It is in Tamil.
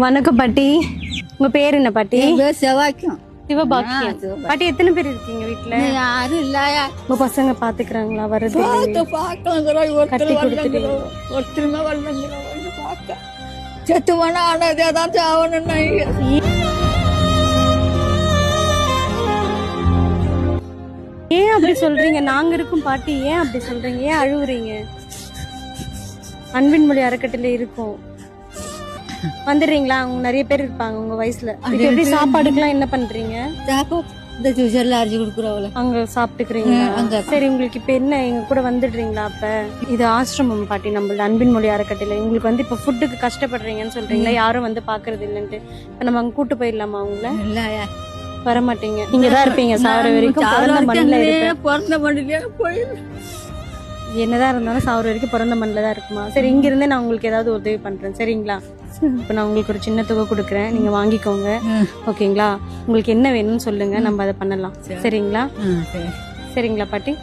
வணக்கம் பாட்டி. உங்க பேர் என்ன பாட்டி? செவ்வாய்க்கும் சிவபாக்கியம். பாட்டி எத்தனை பேர் இருக்கீங்க வீட்டுல? யாரும் இல்லையா? உங்க பசங்க பாத்துக்கிறாங்களா? வருது கட்டி கொடுத்துட்டீங்க. ஒருத்தருமே வரலங்கிறோம். பார்க்க செத்து போனா ஆனது ஏதாச்சும் ஆகணும்னா ஏன் அப்படி சொல்றீங்க? நாங்க இருக்கோம் பாட்டி. ஏன் அப்படி சொல்றீங்க? ஏன் அழுவுறீங்க? அன்பின் மொழி அறக்கட்டளை இருக்கும், வந்துடுறீங்களா? அவங்க நிறைய பேர் இருப்பாங்க உங்க வயசுல. எப்படி சாப்பாடுக்கெல்லாம் என்ன பண்றீங்க? இந்த ஜூஸர்ல அரிஞ்சு கொடுக்குறவள அங்க சாப்பிட்டுக்கிறீங்களா? சரி, உங்களுக்கு இப்ப என்ன எங்க கூட வந்துடுறீங்களா? அப்ப இது ஆசிரமம் பாட்டி, நம்மளோட அன்பின் மொழி அறக்கட்டளை. உங்களுக்கு வந்து இப்ப ஃபுட்டுக்கு கஷ்டப்படுறீங்கன்னு சொல்றீங்களா, யாரும் வந்து பாக்குறது இல்லன்ட்டு. இப்ப நம்ம அங்க கூட்டு போயிடலாமா? அவங்கள இல்லையா? வரமாட்டீங்க, இங்கதான் இருப்பீங்க சாவர வரைக்கும். பிறந்த மண்ணில இருப்பேன். பிறந்த மண்ணிலே போயிரு. என்னதான் இருந்தாலும் சாவர வரைக்கும் பிறந்த மண்ணில தான் இருக்குமா? சரி, இங்க இருந்தே நான் உங்களுக்கு ஏதாவது உதவி பண்றேன், சரிங்களா? இப்ப நான் உங்களுக்கு ஒரு சின்ன தொகை கொடுக்குறேன், நீங்க வாங்கிக்கோங்க, ஓகேங்களா? உங்களுக்கு என்ன வேணும்னு சொல்லுங்க, நம்ம அதை பண்ணலாம், சரிங்களா? சரிங்களா பாட்டி?